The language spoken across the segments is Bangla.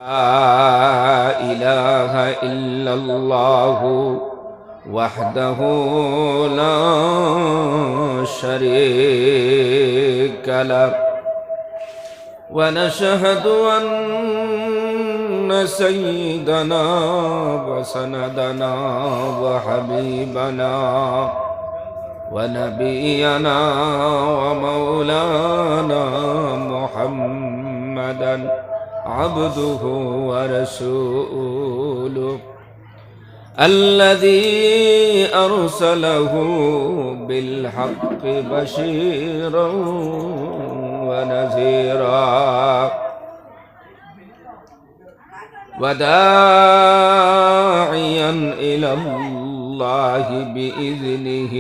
لا إله إلا الله وحده لا شريك له ونشهد أن سيدنا وسندنا وحبيبنا ونبينا ومولانا محمدا عبده ورسوله الذي أرسله بالحق بشيرا ونذيرا وداعيا إلى الله بإذنه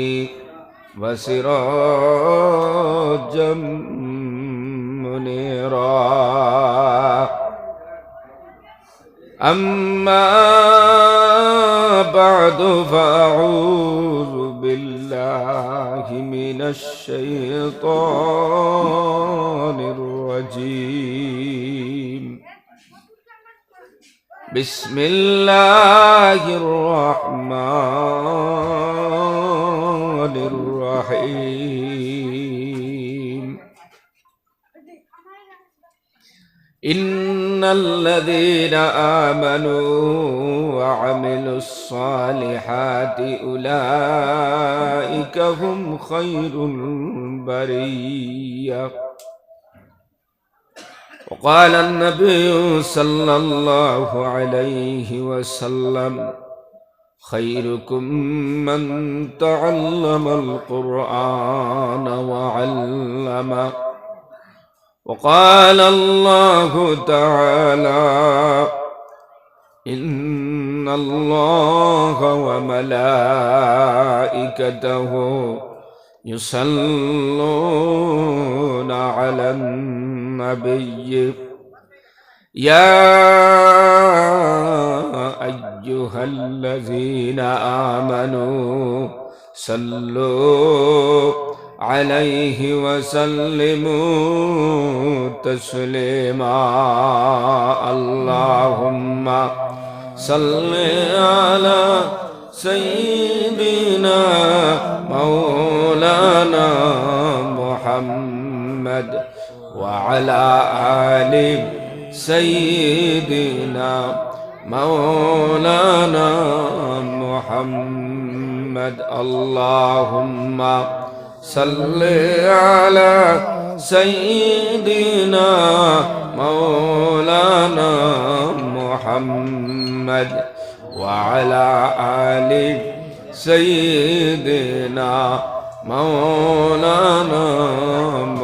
وسراجا منيرا أما بعد فأعوذ بالله من الشيطان الرجيم بسم الله الرحمن الرحيم إن الذين آمنوا وعملوا الصالحات أولئك هم خير البرية وقال النبي صلى الله عليه وسلم خيركم من تعلم القرآن وعلمه وقال الله تعالى إن الله وملائكته يصلون على النبي يا أيها الذين آمنوا صلوا عليه وسلموا تسليما اللهم صل على سيدنا مولانا محمد وعلى آل سيدنا مولانا محمد اللهم صل على سيدنا مولانا محمد وعلى آل سيدنا مولانا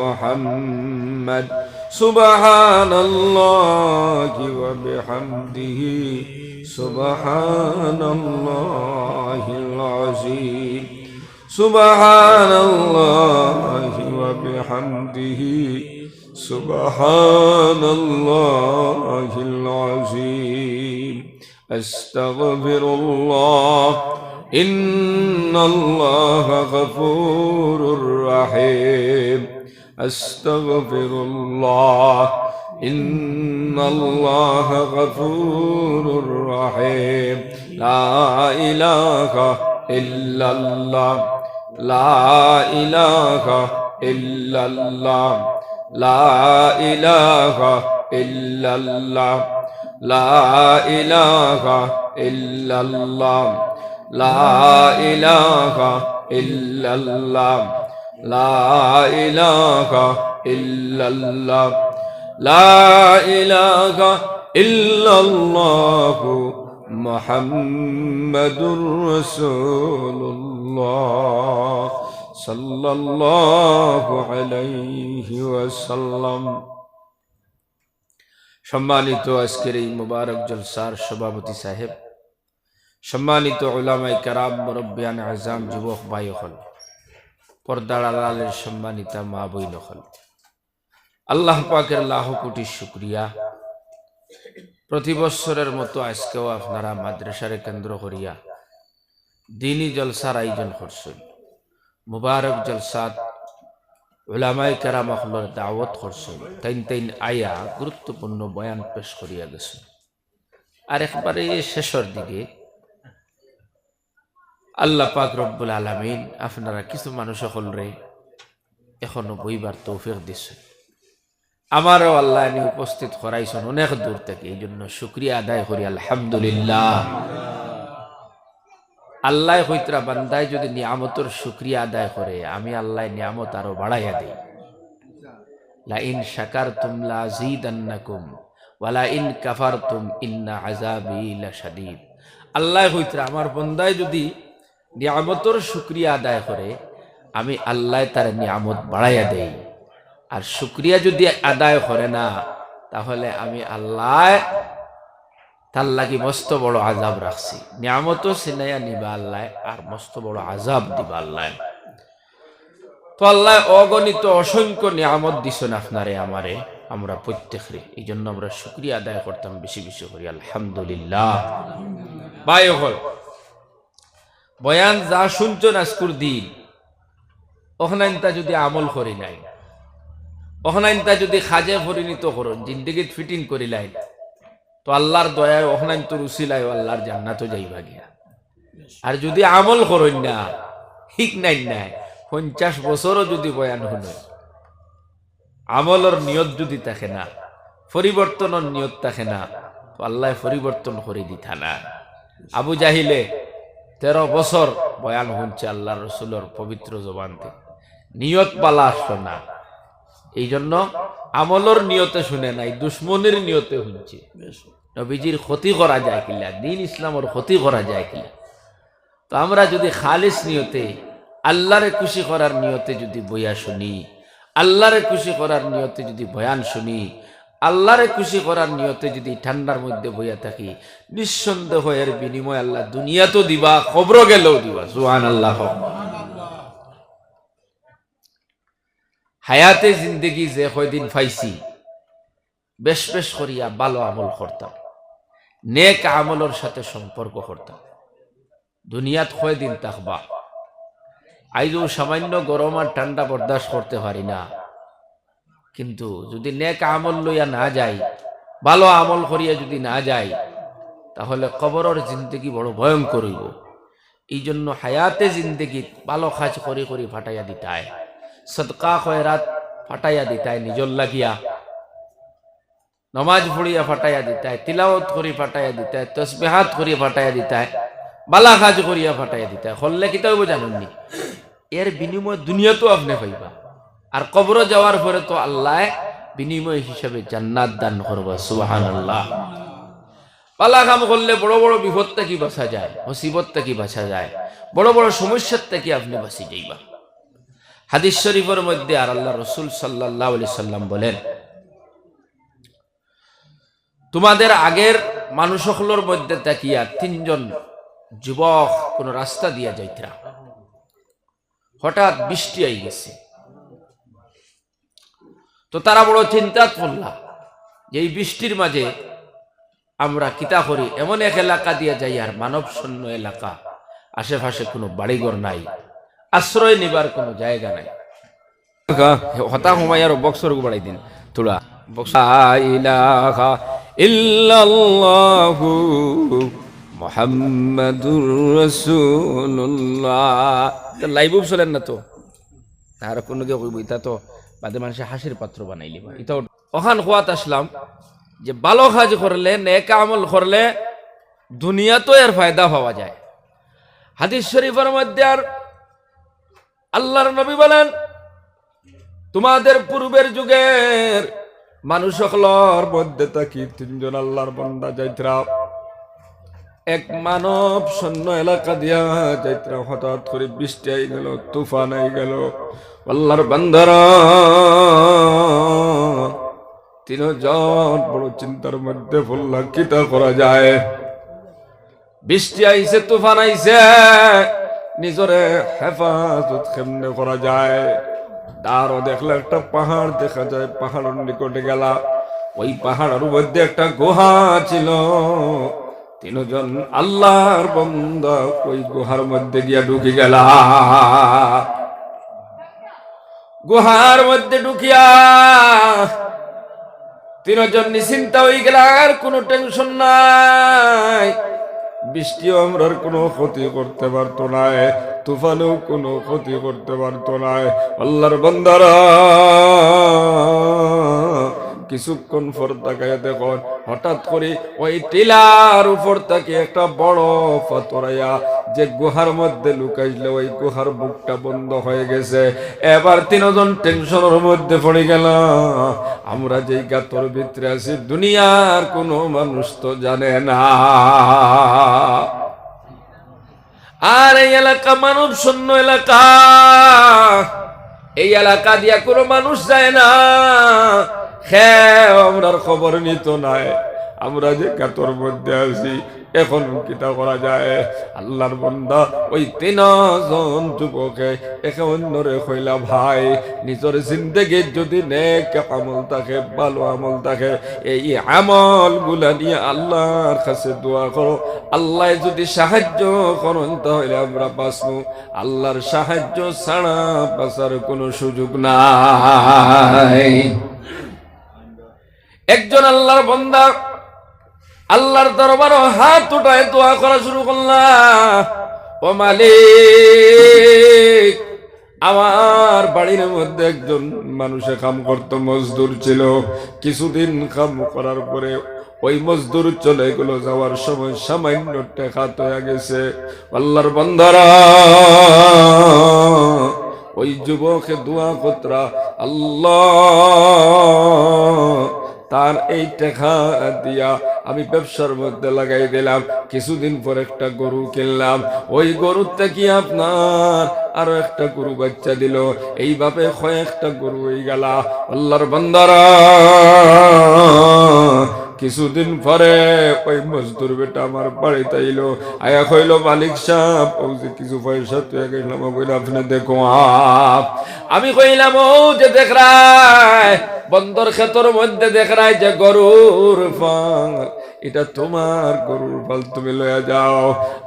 محمد سبحان الله وبحمده سبحان الله العظيم سبحان الله وبحمده سبحان الله العظيم أستغفر الله إن الله غفور رحيم أستغفر الله إن الله غفور رحيم لا إله إلا الله لا إله إلا الله لا إله إلا الله لا إله إلا الله لا إله إلا الله لا إله إلا الله لا إله إلا الله محمد رسول الله صلى الله عليه وسلم সম্মানিত আজকের এই মুবারক জলসার সভাপতি সাহেব, সম্মানিত উলামায়ে কেরাম, মুরব্বিয়ান আযম, যুবক ভাই হল, পর্দার আড়ালের সম্মানিতা মা বোন হল, আল্লাহ পাকের লাখ কোটি শুকরিয়া। প্রতি বছরের মতো আজকেও আপনারা মাদ্রাসারে কেন্দ্র করিয়া দিনী জলসার আয়োজন করছেন। মুবারক জলসাত উলামায়ে কেরাম হলর দাওয়াত করছেন, তাইন আয়া গুরুত্বপূর্ণ বয়ান পেশ করিয়া গেছে। আর একবারে শেষের দিকে আল্লাহ পাক রব্বুল আলামিন আপনারা কিছু মানুষ সকলরে এখনো বইবার তৌফিক দিছে। আমারও আল্লাহ এনে উপস্থিত করাইছেন অনেক দূর থেকে, এই জন্য শুকরিয়া আদায় করি আলহামদুলিল্লাহ। আল্লাহ হইতরা বান্দায় যদি নিয়ামতের শুকরিয়া আদায় করে, আমি আল্লাহ নিয়ামত আরো বাড়াইয়া দেই। লা ইন শাকারতুম লা আযীদান্নাকুম ওয়া লা ইন কাফারতুম ইন্না আযাবি লাশাদীদ। আল্লাহ হইতরা আমার বান্দায় যদি নিয়ামতের শুকরিয়া আদায় করে, আমি আল্লাহ তার নিয়ামত বাড়াইয়া দেই। আর শুকরিয়া যদি আদায় করে না, তাহলে আমি আল্লাহ তার লাগি মস্ত বড় আযাব রাখছি। নিয়ামতও সিনাইয়া নিবা আল্লাহ, আর মস্ত বড় আযাব দিবা আল্লাহ। তো আল্লাহ অগণিত অসংখ্য নিয়ামত দিছেন আপনারে আমারে, আমরা প্রত্যেকরে। এই জন্য আমরা শুকরিয়া আদায় করতাম বেশি বেশি করি আলহামদুলিল্লাহ। ভাই হল বয়ান যা শুনছেন আজকুর দিন, ওখানে যদি আমল করি নাই, ওখানে যদি খাজে পরিণত করুন, জিন্দগিত ফিটিং করিলাই, তো আল্লাহর দয়ায় ওখানে তো রুসিলাই আল্লাহর জান্নাতও যাইবা গিয়া। আর যদি আমল করেন না, ঠিক নাই 50 বছরও যদি বয়ান শুনে, আমলের নিয়ত যদি থাকে না, পরিবর্তনের নিয়ত থাকে না, তো আল্লাহ পরিবর্তন করে দিতা না। আবু জাহিলে 13 বছর বয়ান শুনছে আল্লাহ রসুলের পবিত্র জবান থেকে, নিয়ত বালা আসলো না। এই জন্য আমলের নিয়তে শুনে নাই, দুশ্মনের নিয়তে শুনছে। নবীজির ক্ষতি করা যায় কিলা, দিন ইসলামের ক্ষতি করা যায় কিলা। তো আমরা যদি খালিস নিয়তে, আল্লাহরে খুশি করার নিয়তে যদি বইয়া শুনি, আল্লাহরে খুশি করার নিয়তে যদি বয়ান শুনি, আল্লাহরে খুশি করার নিয়তে যদি ঠান্ডার মধ্যে বইয়া থাকি, নিঃসন্দেহ এর বিনিময় আল্লাহ দুনিয়া তো দিবা, কবর গেলেও দিবা। সুবহানাল্লাহ। হায়াতে জিন্দগি যে কয়দিন পাইছি, বেশ বেশ করিয়া ভালো আমল করতাম, নেক আমলের সাথে সম্পর্ক করতাম। দুনিয়াত কয়দিন থাকবা, আইজও সামান্য গরম আর ঠান্ডা বরদাস্ত করতে পারি না, কিন্তু যদি নেক আমল লইয়া না যাই, ভালো আমল করিয়া যদি না যাই, তাহলে কবরের জিন্দগি বড় ভয়ঙ্কর হইব। এই জন্য হায়াতে জিন্দগি ভালো কাজ করি করি ফাটাইয়া দিতায়, সদকা খয়রাত ফাটাইয়া দিতায়, নিজর লাগিয়া নমাজ পড়িয়া ফাটাইয়া দিতায়, তিলাওয়াত করি ফাটাইয়া দিতায়, তসবিহাত করি ফাটাইয়া দিতায়, বালা কাজ করিয়া ফাটাইয়া দিতায়। হল্লে কিতা হইব জানেননি? এর বিনিময় দুনিয়া তো আপনি পাইবা, আর কবর যাওয়ার পরে তো আল্লাহ বিনিময় হিসাবে জান্নাত দান করবা। সুবহানাল্লাহ। পালা কাম করলে বড় বড় বিপদ থেকে বাঁচা যায়, মুসিবত থেকে বাঁচা যায়, বড় বড় সমস্যার থেকে আপনি বাঁচি যাইবা। হাদিস শরীফের মধ্যে আর আল্লাহ রসুল সাল্লাল্লাহু আলাইহি সাল্লাম বলেন, তোমাদের আগের মানুষ সকলের মধ্যে তাকিয়া 3 জন যুবক কোন রাস্তা দিয়া যাইতরা, হঠাৎ বৃষ্টি আই গেছে। তো তারা বড় চিন্তাত পড়লা যে এই বৃষ্টির মাঝে আমরা কিতা করি, এমন এক এলাকা দিয়া যাই আর মানব শূন্য এলাকা, আশেপাশে কোনো বাড়িঘর নাই, আশ্রয় নিবার কোনো জায়গা নাই। হতা হুমাই আর বক্সর বাড়াই দিন তোরা ইলাহা ইল্লাল্লাহু মুহাম্মাদুর রাসূলুল্লাহ। লাইভ চলেন না তো, তার কোনো কে কইব এটা তো বাদে মানুষে হাসির পাত্র বানাইলি। এটা ওখান খোয়াত আসলাম যে ভালো কাজ করলে, নেক আমল করলে দুনিয়া তো এর ফায়দা পাওয়া যায়। হাদিস শরীফের মধ্যে আর আল্লাহর নবী বলেন, তোমাদের পূর্বের যুগের মানুষ সকলের মধ্যে থাকি 3 জন আল্লাহর বান্দা যাইতরা, এক মানব শূন্য এলাকা দিয়া যাইতরা, হঠাৎ করে বৃষ্টি আই গেল, তুফান আই গেল। আল্লাহর বান্দারা 3 জন বড় চিন্তার মধ্যে পড়লা, কিতা করা যায়। বৃষ্টি আইছে, তুফান আইছে, নিজরে হেফাজত কেমনে করা যায়। তারও দেখলে একটা পাহাড় দেখা যায়, পাহাড়ের নিকটে গেলা, ওই পাহাড়ের মধ্যে একটা গুহা ছিল। 3 জন আল্লাহর বান্দা ওই গুহার মধ্যে গিয়া ঢুকে গেলা। গুহার মধ্যে ঢুকিয়া তিনজন নিশ্চিন্তা হয়ে গেল, আর কোনো টেনশন নাই। বৃষ্টিও আমরার কোনো ক্ষতি করতে পারতো না, তুফানও কোনো ক্ষতি করতে পারতো না। আল্লাহর বান্দারা কিছুক্ষণ পর তাকায় দেখুন, হঠাৎ করে ওই টিলার উপর থেকে একটা বড় পাথরাইয়া যে গুহার মধ্যে লুকাইছিল, ওই গুহার বুকটা বন্ধ হয়ে গেছে। এবার তিনজন টেনশনের মধ্যে পড়ে গেল। আমরা যেই গাতর ভিতরে আছি দুনিয়ার কোনো মানুষ তো জানে না, আর এই এলাকা মানব শূন্য এলাকা, এই এলাকা দিয়া কোনো মানুষ যায় না। হ্যাঁ, আমরার খবর নিত নাই আমরা যে গাতর মধ্যে আছি, এখন কিতা করা যায়? আল্লাহর বান্দা ওই তিনজন যুবকে একে অন্যরে কইলা, ভাই নিজের জিন্দেগির যদি নেক আমল থাকে, ভালো আমল থাকে, এই আমল গুলা নিয়ে আল্লাহর কাছে দোয়া করো। আল্লাহ যদি সাহায্য করেন তাহলে আমরা বাঁচবো, আল্লাহর সাহায্য ছাড়া বাঁচার কোনো সুযোগ নাই। একজন আল্লাহর বান্দা আল্লাহর দরবারে হাত উঠায় দোয়া করা শুরু করলাম, ও মালিক, আমার বাড়ির মধ্যে একজন মানুষে কাম করত, মজদুর ছিল। কিছুদিন কাম করার পরে ওই মজদুর চলে গেল, যাওয়ার সময় সামান্য টাকা হয়ে গেছে। আল্লাহর বান্দারা ওই যুবকে দোয়া কতরা, আল্লাহ তার এই টাকা দিয়া আমি ব্যবসার মধ্যে লাগাই দিলাম, কিছুদিন পর একটা গরু কিনলাম, ওই গরুর থেকে আপনার আরো একটা গরু বাচ্চা দিল, এইভাবে কয়েকটা গরু হয়ে গেল। আল্লাহর বান্দারা কিছুদিন পরে ওই মজদুর বেটা আমার বাড়িতে আইলো, আয়া কইল, মালিক সাহেব ও যে কিছু পয়সা তুই গেলাম, বলে আপনি দেখো। আমি কইলাম, ও যে দেখ রায় বন্দর ক্ষেতর মধ্যে দেখ রায় যে গরুর ফাল, এটা তোমার গরুর ফাল, তুমি লয়া যাও।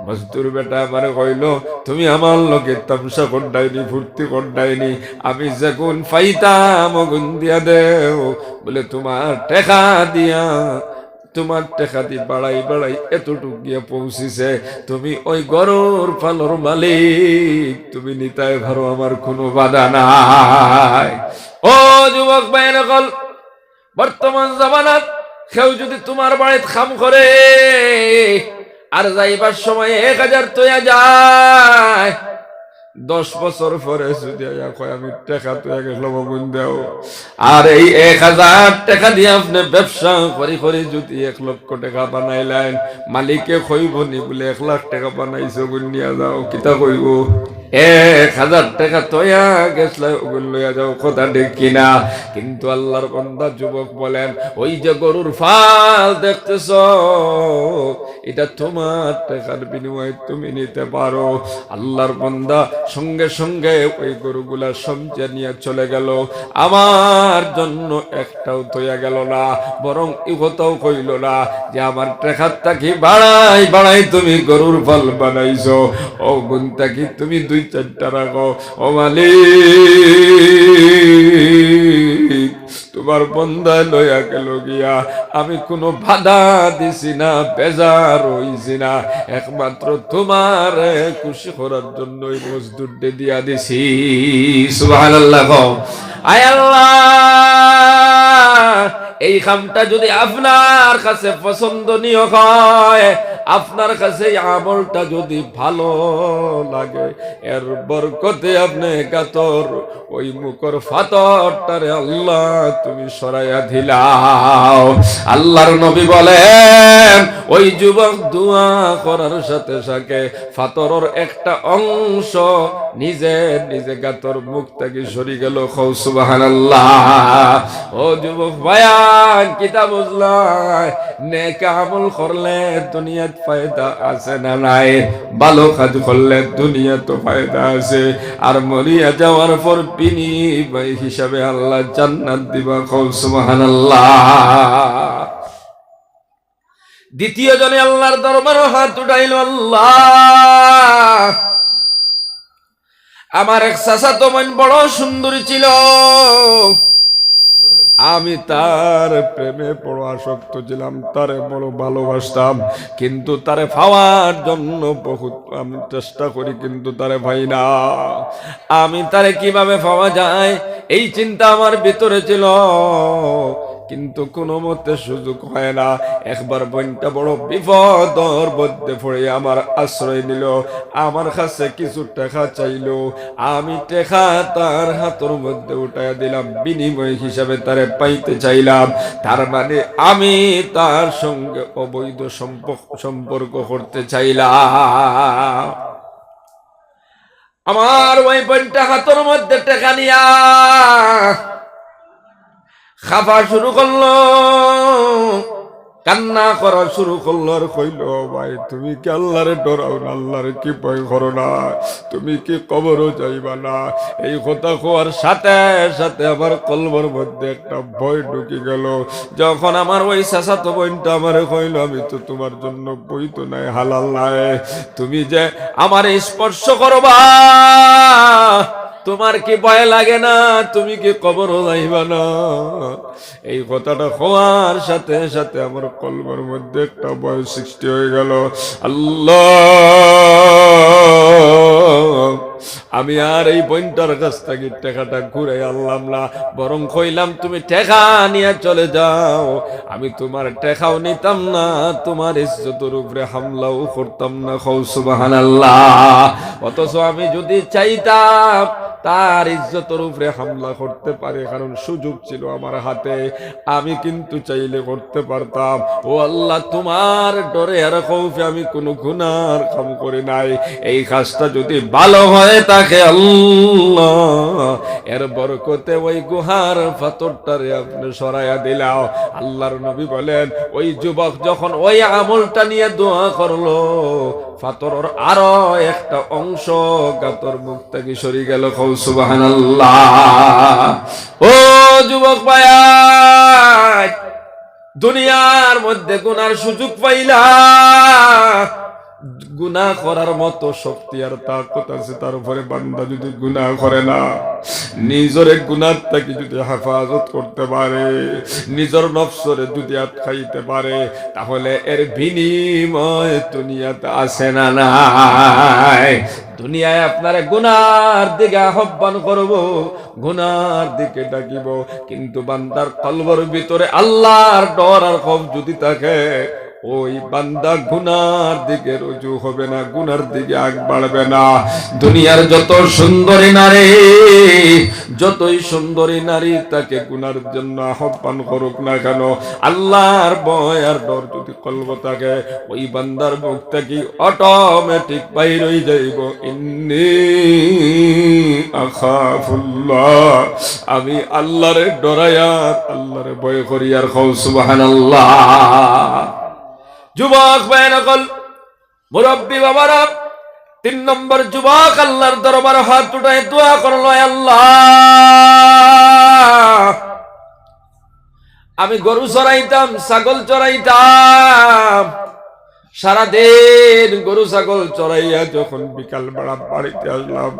মজদুর বেটা আমার কইল, তুমি আমার লোকে তামসা করডাইনি, ফুর্তি করডাইনি, আমি যেগুন পাইতাম গুণ দিয়া দেও, বলে তোমার টেকা দিয়া, তোমার টেকা দিয়ে বাড়াই বাড়াই এতটুক গিয়ে পৌঁছিছে, তুমি ওই গরুর ফালর মালিক, তুমি নিতাই ভারো, আমার কোনো বাধা নাই। ও যুবক ভাই, নকল বর্তমান জামানাত কেউ যদি তোমার বাড়িতে খাম করে আর যাইবার সময় 1000 তৈয়া যায়, 10 বছর পরে যদি আমি টাকা তৈয়া গেলাম গুণ দেও, আর এই 1000 টাকা দিয়ে আপনি ব্যবসা করি করে যদি 1 লক্ষ টাকা বানাইলেন, মালিকে কইব নি বলে 1 লাখ টাকা বানাইছো গুণ নিয়ে যাও, কিতা কইব? 1000 টাকা তৈয়া গেছলে ওগুলো লইয়া যাও, কথা ঠিক কিনা? কিন্তু আল্লাহর বান্দা যুবক বলেন, ওই যে গরুর ফাল দেখতেছ, এটা তোমার টাকার বিনিময়ে তুমি নিতে পারো। আল্লাহর বান্দা সঙ্গে সঙ্গে ওই গরুগুলা সমঝে নিয়ে চলে গেল। আমার জন্য একটাও তৈয়া গেল না, বরং ইহতাও কইল না যে আমার টাকার তাকি বাড়াই বাড়াই তুমি গরুর ফাল বানাইছো, ও গুনটা কি তুমি 2-4টা রাখো। ও মালিক, তোমার বন্দায় লইয়া গেল গিয়া, আমি কোনো বাধা দিছি না, বেজার হইছি না, একমাত্র তোমার খুশি করার জন্য ওই মজদুরটা দিয়া দিছি। সুবহানাল্লাহ। আয় আল্লাহ, এই কামটা যদি আপনার কাছে পছন্দনীয় হয়, আপনার কাছে আমলটা যদি ভালো লাগে, এর বরকতে আপনি গাতর ওই মুখর ফাতরটারে আল্লাহ তুমি সরাইয়া দিলাও। আল্লাহর নবী বলেন, ওই যুবক দোয়া করার সাথে সাথে ফাতরের একটা অংশ নিজে নিজে গাতর মুখ থেকে সরি গেল। খাও সুবহানাল্লাহ। ও যুবক ভাইয়ান, কিতা বুঝলাই? নেক আমল করলে দুনিয়াত ফায়দা আছে না নাই? ভালো কাজ করলে দুনিয়াত তো ফায়দা আছে, আর মরিয়া যাওয়ার পর বিনিময় হিসাবে আল্লাহ জান্নাত দিবা। খাও সুবহানাল্লাহ। দ্বিতীয় জনে আল্লাহর দরবারে হাত উঠাইল, আল্লাহ আমার এক চাচাতো বোন বড় সুন্দরী ছিল, আমি তার প্রেমে বড় আসক্ত ছিলাম, তারে বড় ভালোবাসতাম, কিন্তু তারে পাওয়ার জন্য বহুত আমি চেষ্টা করি, কিন্তু তারে পাই না। আমি তারে কিভাবে পাওয়া যায় এই চিন্তা আমার ভিতরে ছিল, কিন্তু কোনো মতে সুযোগ হয় না। একবার বোনটা বড় বিপদর মধ্যে পড়ে আমার আশ্রয় নিল, আমার কাছে কিছু টাকা চাইলো, আমি টাকা তার হাতের মধ্যে উঠাইয়া দিলাম, বিনিময় হিসাবে তারে পাইতে চাইলাম। তার মানে আমি তার সঙ্গে অবৈধ সম্পর্ক করতে চাইলাম। আমার ওই বোনটা হাতের মধ্যে টাকা নিয়া খাফা শুরু করলো, কান্না করা শুরু করলো, আর কইল, ভাই তুমি কি আল্লাহরে ডরাও না? আল্লাহরে কি ভয় করো না? তুমি কি কবরও যাইবা না? এই কথা কোয়ার সাথে সাথে আমার কলবর মধ্যে একটা ভয় ঢুকে গেল। যখন আমার ওই চাচাতো বোনটা আমারে কইল, আমি তো তোমার জন্য বৈধ নাই, হালাল নাই, তুমি যে আমার স্পর্শ করবা, তোমার কি ভয় লাগে না? তুমি কি কবরও যাইবা না? এই কথাটা হওয়ার সাথে সাথে আমার কলবের মধ্যে একটা ভয় সৃষ্টি হয়ে গেল। আল্লাহ, আমি আর এই বোনটার কাছ থেকে টাকাটা ঘুরে আনলাম না, বরং কইলাম তুমি টাকা নিয়ে চলে যাও, আমি তোমার টাকাও নিতাম না, তোমার ইজ্জতের উপরে হামলাও করতাম না। খাও সুবহানাল্লাহ। অথচ আমি যদি চাইতাম তার ইজ্জতের উপরে হামলা করতে পারে, কারণ সুযোগ ছিল আমার হাতে, আমি কিন্তু চাইলে করতে পারতাম। ও আল্লাহ, তোমার ডরে আর খৌফে আমি কোনো গুনার কাম করি নাই। এই কাজটা যদি ভালো হয় তাকে আল্লাহ এর বরকতে ওই গুহার পাথরটারে আপনি সরাইয়া দিলাও। আল্লাহর নবী বলেন, ওই যুবক যখন ওই আমলটা নিয়ে দোয়া করলো, পাথরের আরো একটা অংশ গাতর মুখ থেকে সরে গেল। খাও সুবহানাল্লাহ। ও যুবক ভাইয়া, দুনিয়ার মধ্যে গুনার সুযোগ পাইলা, গুনাহ করার মতো শক্তি আর তাকত আছে, তারপরে বান্দা যদি গুনাহ করে না, নিজের গুনাহ থেকে যদি হেফাজত করতে পারে, নিজের নফসরে যদি আটকাইতে পারে, তাহলে এর বিনিময় দুনিয়াতে আসে না নাই। দুনিয়ায় আপনারে গুনার দিকে আহ্বান করব, গুনার দিকে ডাকিব, কিন্তু বান্দার কলবের ভিতরে আল্লাহর ডর আর খৌফ যদি থাকে, ওই বান্দা গুনার দিকে রুজু হবে না, গুনার দিকে আগ বাড়বে না। দুনিয়ার যত সুন্দরী নারী, যতই সুন্দরী নারী তাকে গুনার জন্য আহ্বান করুক না কেন, আল্লাহর ভয় আর ডর যদি কলব থাকে, ওই বান্দার মুখ থেকে অটোমেটিক বাইর হয়ে যাইব, ইন্নী আখাফুল্লাহ, আমি আল্লাহরে ডরাইয়া আল্লাহরে ভয় করি। আর খাও সুবহানাল্লাহ। যুবক ভাই নকল, মুরব্বী বাবারা, 3 নম্বর যুবক আল্লাহর দরবারে হাত উঠায় দোয়া করলো, আল্লাহ, আমি গরু চড়াইতাম, ছাগল চড়াইতাম, সারাদিন গরু ছাগল চড়াইয়া যখন বিকাল বেলা বাড়িতে আসলাম,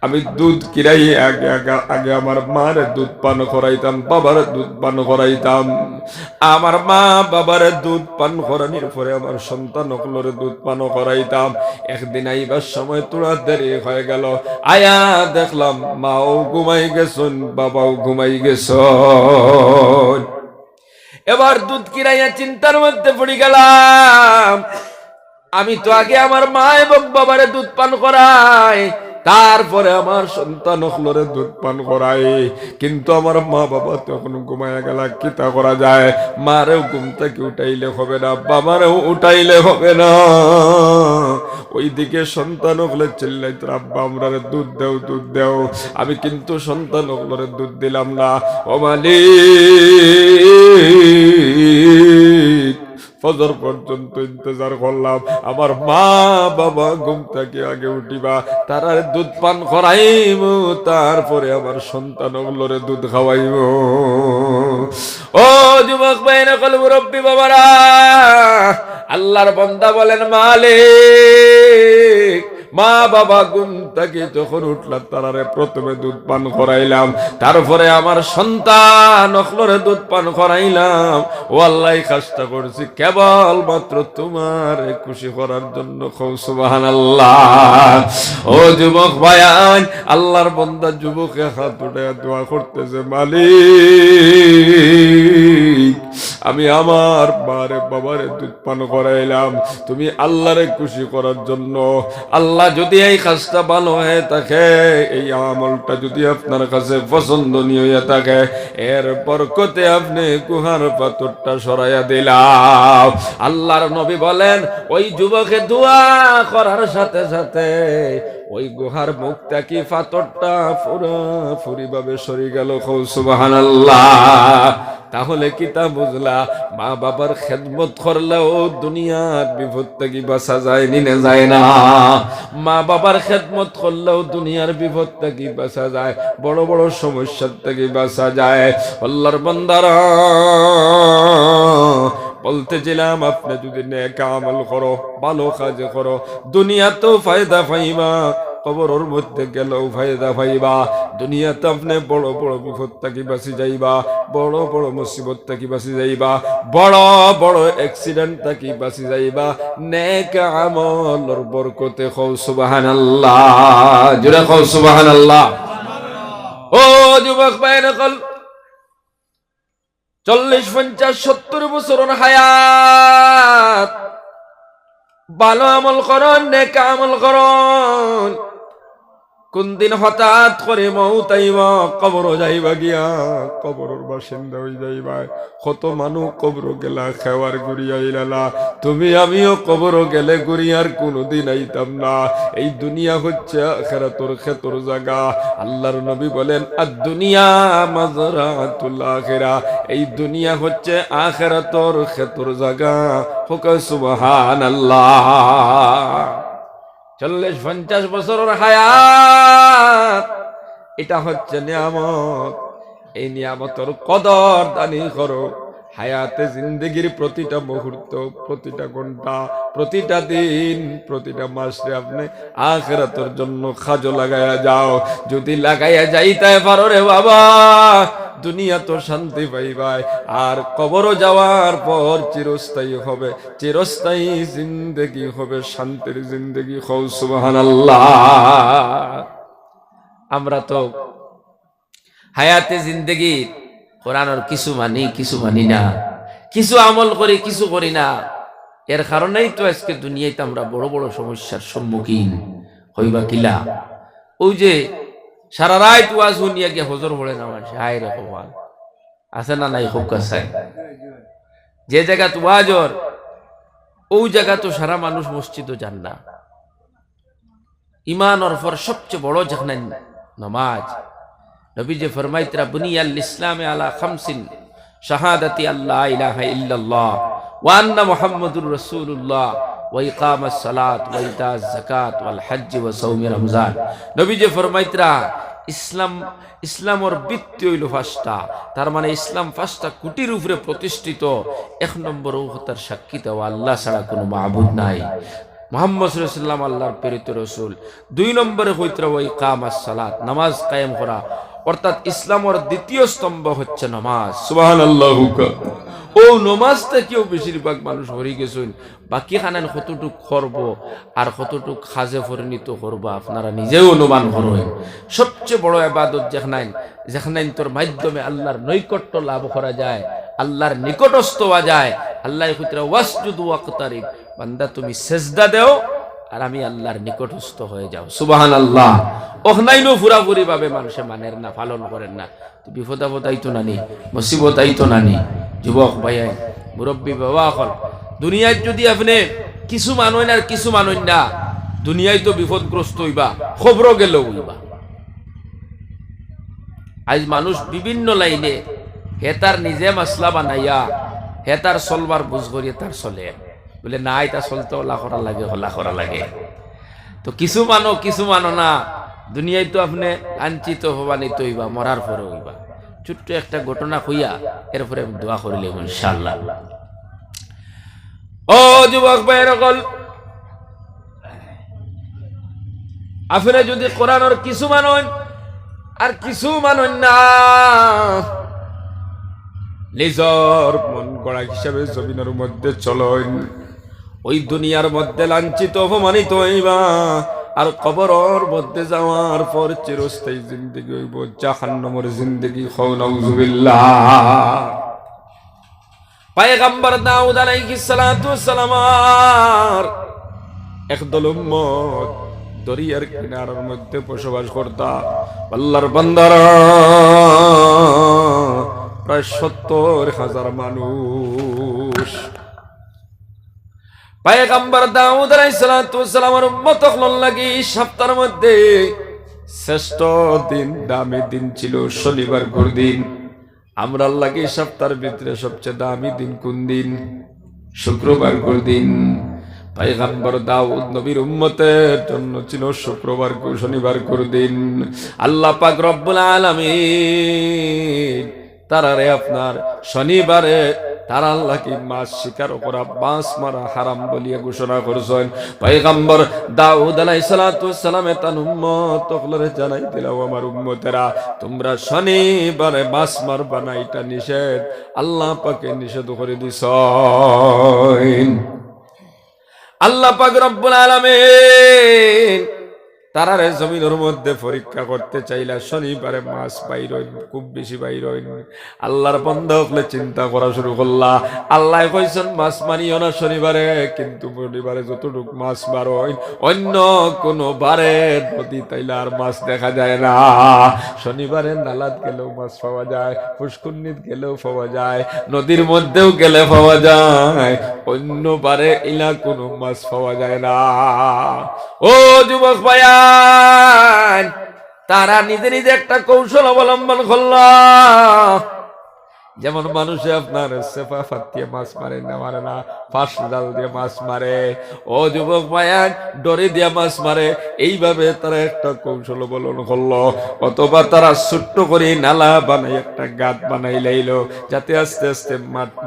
আমি দুধ কিরাই আগে আমার মার দুধ পান করাইতাম, বাবার দুধ পান করাইতাম। আমার মা বাবার দুধ পান করানোর পরে আমার সন্তান সকলের দুধ পান করাইতাম। একদিন আইবার সময় তোরা দেরি হয়ে গেল, আয়া দেখলাম মাও ঘুমাই গেছন, বাবাও ঘুমাই গেছন। এবার দুধ কিরাইয়া চিন্তার মধ্যে পড়ে গেলাম, আমি তো আগে আমার মা এবং বাবারে দুধ পান করাই, তারপরে আমার সন্তান হলরে দুধ পান করাই, কিন্তু আমার মা বাবা তখন ঘুমাইয়া গেল, কিতা করা যায়? মারেও ঘুম থেকে উঠাইলে হবে না, বাবারেও উঠাইলে হবে না। ওইদিকে সন্তান হলে চিল্লাইত, আব্বা আমরারে দুধ দেও, দুধ দেও। আমি কিন্তু সন্তান হলরে দুধ দিলাম না। ও মালিক, ফজর পর্যন্ত ইন্তজার করলাম, আমার মা বাবা ঘুম থেকে আগে উঠিবা, তারা দুধ পান করাইব, তারপরে আমার সন্তান ওগুলোরে দুধ খাওয়াইব। ও যুবক ভাইরা, কল মুরব্বী বাবারা, আল্লাহর বান্দা বলেন, মালিক মা বাবা ঘুম থেকে যখন উঠলাম তারারে প্রথমে দুধ পান করাইলাম, তারপরে আমার সন্তান অখলরে দুধ পান করাইলাম। ও আল্লাহ, কাজটা করছি কেবল মাত্র তোমার খুশি করার জন্য। সুবহানাল্লাহ। ও যুবক ভাইয়ান, আল্লাহর বান্দা যুবকে হাত উঠে দোয়া করতেছে, মালিক আমি আমার মারে বাবারে দুধ পান করাইলাম তুমি আল্লাহরে খুশি করার জন্য। আল্লাহ যদি এই কাজটা ভালো হয়ে থাকে, এই আমলটা যদি আপনার কাছে পছন্দনীয় হয়ে থাকে, এর বরকতে আপনি গুহার পাথরটা সরাইয়া দিলাম। আল্লাহর নবী বলেন, ওই যুবকে দোয়া করার সাথে সাথে ওই গুহার মুখটা কি পাথরটা পুরাপুরি ভাবে সরে গেল। সুবহানাল্লাহ। তাহলে কি তা বুঝলা, মা বাবার খেদমত করলেও দুনিয়ার বিপদ থেকে বাঁচা যায় নিনে যায় না। মা বাবার খেদমত করলেও দুনিয়ার বিপদ থেকে বাঁচা যায়, বড় বড় সমস্যার থেকে বাঁচা যায়। আল্লাহর বান্দারা বলতেছিলাম, আপনি যদি নেক আমল করো, ভালো কাজ করো, দুনিয়াতেও ফায়দা পাইবা, কবরের মধ্যে গেলেও ফায়দা পাইবা। দুনিয়াতে আপনি বড় বড় বিপদ থেকে বাঁচি যাইবা, বড় বড় মুসিবত থেকে বাঁচি যাইবা, বড় বড় অ্যাক্সিডেন্ট থেকে বাঁচি যাইবা নেক আমলের বরকতে। কও সুবহানাল্লাহ। জোরে কও সুবহানাল্লাহ। ও যুবক ভাইরা, 40, 50, 70 বছরের হায়াত, ভালো আমল করন, নেক আমল করন। কোন দিন হঠাৎ করে মউত আইবা, কবর যাইবা, গিয়া কবরের বাসিন্দা হয়ে যাইবা। কত মানুষ কবর গেলা খেওয়ার ঘুরিয়া আইলালা, তুমি আমিও কবর গেলে ঘুরিয়ার কোনদিন আইতাম না। এই দুনিয়া হচ্ছে আখিরাতের খেতর জায়গা। আল্লাহর নবী বলেন, আদ-দুনিয়া মাজরাতুল আখিরা, এই দুনিয়া হচ্ছে আখিরাতের খেতর জায়গা। হোক সুবহানাল্লাহ। 40, 50 বছরের হায়াত, এটা হচ্ছে নিয়ামত। এই নিয়ামতের কদর দানি করো। হায়াতে জিন্দগির প্রতিটা মুহূর্ত, প্রতিটা ঘন্টা, প্রতিটা দিন, প্রতিটা মাসে আপনি আখিরাতের জন্য কাজে লাগাইয়া যাও। যদি লাগাইয়া যাইতে পারো রে বাবা, দুনিয়া তো শান্তি পাইবাই, আর কবর যাওয়ার পর চিরস্থায়ী হবে, চিরস্থায়ী জিন্দগি হবে, শান্তির জিন্দগি। হও সুবহানাল্লাহ। আমরা তো হায়াতে জিন্দগি কোরআনের কিছু মানি, কিছু মানি না, কিছু আমল করি, কিছু করি না। এর কারণেই তো আজকে দুনিয়াতে আমরা বড় বড় সমস্যার সম্মুখীন হইবা। কিলা ওই যে সারা রাত ওয়াজ শুনিয়া গিয়ে হজর পড়ে না মানুষ, হায় রে ভগবান, আছে না নাই? খুব কাছে যে জায়গা ওয়াজর, ওই জায়গা তো সারা মানুষ মসজিদও যান না। ইমানের পর সবচেয়ে বড় যেখানে নামাজ। নবী যে ফরমাইতরা, বুনিয়াল ইসলামে আলা খামসিন, শাহাদাতি আল্লাহ ইলাহা ইল্লাল্লাহ ওয়া আন্না মুহাম্মাদুর রাসূলুল্লাহ ওয়া ইকামাস সালাত ওয়া ইতাজ যাকাত ওয়াল হজ্জ ওয়া সাওম রমজান। নবী যে ফরমাইতরা, ইসলামর ভিত্তি হইল 5টা। তার মানে ইসলাম 5টা কুটির উপরে প্রতিষ্ঠিত। 1 নম্বর তার সাক্ষী দেওয়া আল্লাহ ছাড়া কোনো মাবুদ নাই, মুহাম্মদ সাল্লাল্লাহু আলাইহি ওয়াসাল্লাম আল্লাহর প্রেরিত রাসূল। 2 নম্বরে হইতরা ওই ইকামাস সালাত, নামাজ কায়েম করা, অর্থাৎ ইসলামের দ্বিতীয় স্তম্ভ হচ্ছে নামাজ। সুবহানাল্লাহু। ও নামাজটা কেউ বেশিরভাগ মানুষ হরি গেছেন, বাকি খানান কতটুক করব আর কতটুক খাজে পরিণত করবো আপনারা নিজেও অনুমান করেন। সবচেয়ে বড় ইবাদত যেখানে তোর মাধ্যমে আল্লাহর নৈকট্য লাভ করা যায়, আল্লাহর নিকটস্থ হওয়া যায়। আল্লাহ কইতরা ওয়াসজুদু ওয়াকতারিব, বান্দা তুমি সেজদা দাও আর আমি আল্লাহর নিকটস্থ হয়ে যাও। সুবহানাল্লাহ। ওখানেও পুরাপুরি ভাবে মানুষে মানের না, পালন করেন না, তো বিপদ আপদ আইতো নানি, মুসিবত আইতো নানি। যুবক ভাই, মুরব্বী বাবা হল, দুনিয়ায় যদি আপনি কিছু মানুন আর কিছু মানুন না, দুনিয়ায় তো বিপদগ্রস্ত হইবা, খবর গেলেও হইবা। আজ মানুষ বিভিন্ন লাইনে হেতার নিজে মাসলা বানাইয়া হেতার চলবার বুঝ করিয়ে তার চলে, বলে না এটা চলতে হলা করা লাগে, হলা করা লাগে। তো কিছু মানো না, দুনিয়ায় তো আপনি লাঞ্ছিত হবানিত হইবা, মরার পরে হইবা। ছোট্ট একটা ঘটনা হইয়া এরপরে দোয়া করিলে ইনশাআল্লাহ। ও যুবক ভাইয়ের সকল, আপনারা যদি কোরআনের কিছু মানেন আর কিছু মানেন না, নিজের মন গড়া হিসাবে জমিনের মধ্যে চলেন, ওই দুনিয়ার মধ্যে লাঞ্ছিত অপমানিত হইবা, আর কবরের মধ্যে যাওয়ার পর চিরস্থায়ী জিন্দেগি হইব জাহান্নামের জিন্দেগি। খাও নাউযুবিল্লাহ। পয়গম্বর দাউদ আলাইহিস সালাতু ওয়াস সালাম একদল উম্মত দরিয়ার কিনারার মধ্যে বসবাস করতা। আল্লাহর বান্দারা প্রায় 70,000 মানুষ। পয়গম্বর দাউদ আলাইহিস সালাতু ওয়াস সালামের উম্মত হল লাগি সপ্তাহের মধ্যে শ্রেষ্ঠ দিন, দামি দিন ছিল শনিবার দিন। আমরা লাগি সপ্তাহের ভিতরে সবচেয়ে দামি দিন কোন দিন? শুক্রবার দিন। পয়গম্বর দাউদ নবীর উম্মতের জন্য ছিল শুক্রবার শনিবার দিন। আল্লাহ পাক রব্বুল আলামিন তারারে আপনার শনিবারে তারা আল্লাহ কি মাছ শিকার করা, মাছ মারা হারাম বলিয়া ঘোষণা করছেন। পয়গম্বর দাউদ আলাইহিস সালাতু ওয়াস সালামে তার উম্মত সকলরে জানাই দিলাও, আমার উম্মতেরা তোমরা শনিবারে মাছ মারবা না, এটা নিষেধ, আল্লাহ পাকে নিষেধ করে দিছেন। আল্লাহ পাক রব্বুল আলামিন তারারে জমিনের মধ্যে পরীক্ষা করতে চাইলা, শনিবারে মাছ বাইর হইন, খুব বেশি বাইর হইন। আল্লাহর বান্দা হলে চিন্তা করা শুরু করলা। আল্লাহ কইছেন মাছ মারিও না শনিবারে, কিন্তু শনিবারে যতটুক মাছ মারো অন্য কোন বারে নদী তাইলে আর মাছ দেখা যায় না। শনিবারে নালাত গেলেও মাছ পাওয়া যায়, পুষ্করণীত গেলেও পাওয়া যায়, নদীর মধ্যেও গেলে পাওয়া যায়, অন্য বারে ইলা কোনো মাছ পাওয়া যায় না। ও যুবক ভাইয়া, তারা নিজে নিজে একটা কৌশল অবলম্বন করল। যেমন মানুষে আপনার সেফা ফাটিয়ে মাছ মারে না, মারে না, ফাঁস জাল দিয়ে মাছ মারে, ও যুবক ভাইয়া ডরে দিয়ে মাছ মারে, এইভাবে তারা একটা কৌশল অবলম্বন করলো। অথবা তারা ছোট্ট করে নালা বানাই একটা গাত বানাই লাইলো, যাতে আস্তে আস্তে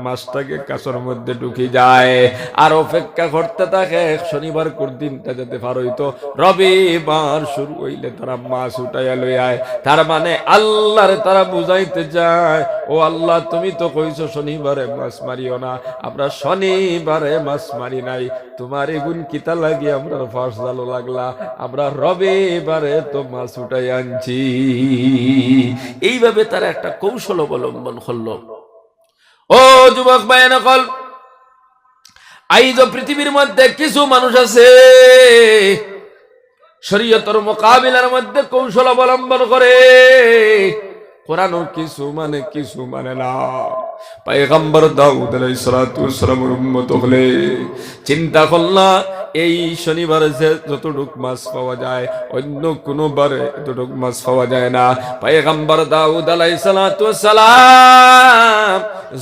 মাছটাকে কাছের মধ্যে ঢুকে যায়, আর অপেক্ষা করতে থাকে শনিবার দিনটা যাতে পার হইতো, রবিবার শুরু হইলে তারা মাছ উঠাইয়া লই আয়। তার মানে আল্লাহরে তারা বুঝাইতে যায়, ও আল্লাহ তুমি তো কইছো শনিবারে মাছ মারিও না, আমরা শনিবারে মাছ মারি নাই, তোমার এগুন কিতা লাগি আমরা ফাঁস জালো লাগলা, আমরা রবিবারে তো মাছ উঠাই আনছি। এইভাবে তারা একটা কৌশল অবলম্বন করলো। ও যুবক ভাই নকল, আইজ পৃথিবীর মধ্যে কিছু মানুষ আছে শরীয়তের মোকাবিলার মধ্যে কৌশল অবলম্বন করে, কোরআন কিছু মানে কিছু মানে না। পয়গম্বর দাউদ আলাইহিস সালাতু ওয়াস সালামের উম্মত হলে চিন্তা করলা, এই শনিবারে যে যতটুক মাছ পাওয়া যায় অন্য কোনো বারে এতটুক মাছ পাওয়া যায় না। পয়গম্বর দাউদ আলাইহিস সালাতু ওয়াস সালাম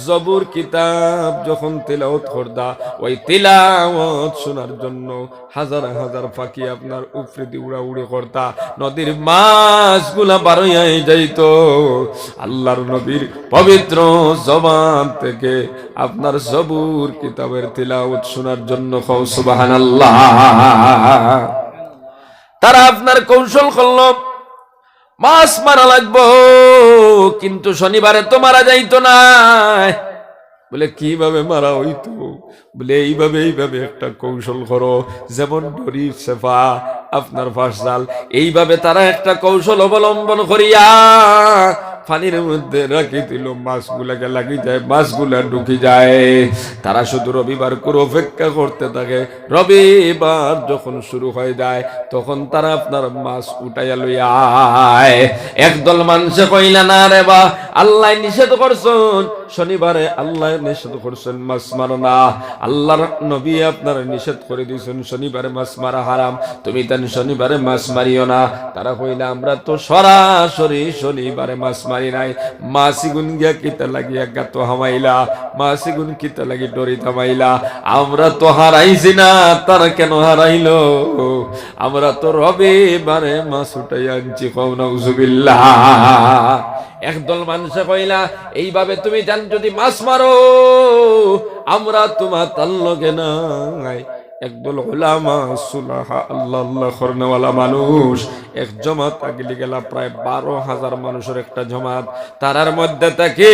জবুর কিতাব যখন তিলাওয়াত করদা, ওই তিলাওয়াত শোনার জন্য হাজার হাজার পাখি আপনার উপরে দিয়ে উড়াউড়ি করতা, নদীর মাছগুলা বারোয়া যাইতো। আল্লাহর নবীর পবিত্র জবান থেকে আপনার জবুর কিতাবের তিলাওয়াত শোনার জন্য কও সুবহানাল্লাহ। তারা আপনার কৌশল করলো, মাছ মারা লাগবো, কিন্তু শনিবারে তো মারা যাইতো না। বলে কিভাবে মারা হইতো? বলে এইভাবে এইভাবে একটা কৌশল করো, যেমন ডরি সেফা আপনার ফাঁস জাল, এইভাবে তারা একটা কৌশল অবলম্বন করিয়া পানির মধ্যে রাখি দিল, মাছগুলাকে লাগি যায়, মাছগুলা ঢুকি যায়। তারা শুধু রবিবার করে অপেক্ষা করতে থাকে, রবিবার যখন শুরু হয়ে যায় তখন তারা আপনার মাছ উঠাইয়া লইয়া আয়। একদল মানুষে কইলা না রে বা, আল্লাহ নিষেধ করছেন শনিবারে, আল্লাহ নিষেধ করছেন মাছ মারো না, আল্লাহর নবী আপনার নিষেধ করে দিয়েছেন শনিবারে মাছ মারা হারাম, তুমি তেন শনিবারে মাছ মারিও না। তারা কইলা আমরা তো সরাসরি শনিবারে মাছ মারি নাই, মাছি গুন গিয়া কিতা লাগিয়া গাত হামাইলা, মাছি গুন কিতা লাগি ডরি থামাইলা, আমরা তো হারাইছি না, তারা কেন হারাইলো? আমরা তো রবিবারে মাছ উঠাই আনছি। কও নাউযুবিল্লাহ। একদল মানুষে কইলা এইভাবে তুমি জান যদি মাছ মারো আমরা তোমার তার লগে নাই, একদল উলামা সুলাহা আল্লাহ আল্লাহ করনেওয়ালা মানুষ এক জমাত আগলি গেলা প্রায় 12,000 মানুষের একটা জমাত তারার মধ্যে থেকে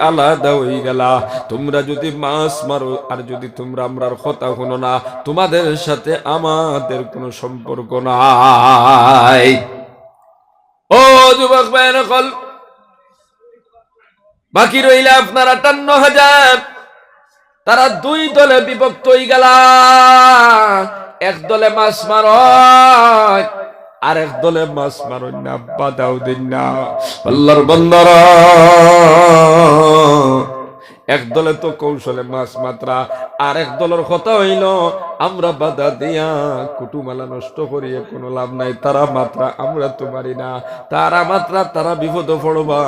আলাদা হয়ে গেলা তোমরা যদি মাছ মারো আর যদি তোমরা আমরার কথা শুনো না তোমাদের সাথে আমাদের কোনো সম্পর্ক নাই। ও যুবক ভাইয়েরা কল বাকি রইলা আপনার 58,000 তারা দুই দলে বিভক্ত হয়ে গেল এক দলে মাছ মারয় আর এক দলে মাছ মারয় না বাধাও দিন না আল্লাহর বান্দারা এক দলে তো কৌশলে মাছ মাত্রা আর এক দলের কথা হইল আমরা বাধা দিয়া কুটুমালা নষ্ট করিয়ে কোনো লাভ নাই তারা মাত্রা আমরা তো মারি না তারা মাত্রা তারা বিপদ পড়বা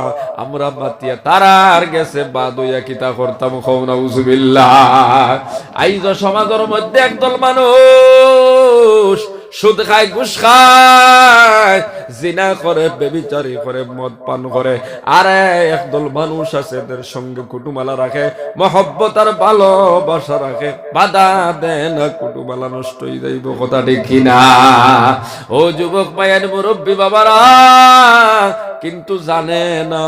আমরা মাতিয়া তারার গেছে বাদ হইয়া কিতা করতাম নাউজুবিল্লাহ। আইজ সমাজের মধ্যে একদল মানুষ সুদ খায় ঘুষ খায় জিনা করে বেবিচারি করে মদ পান করে আর একদল মানুষ আছে এদের সঙ্গে কুটুমালা রাখে মহব্বত আর ভালোবাসা রাখে বাধা দেন কুটুমালা নষ্ট হয়ে যাইব কথা ঠিক কিনা। ও যুবক ভাইয়ের মুরব্বী বাবারা কিন্তু জানে না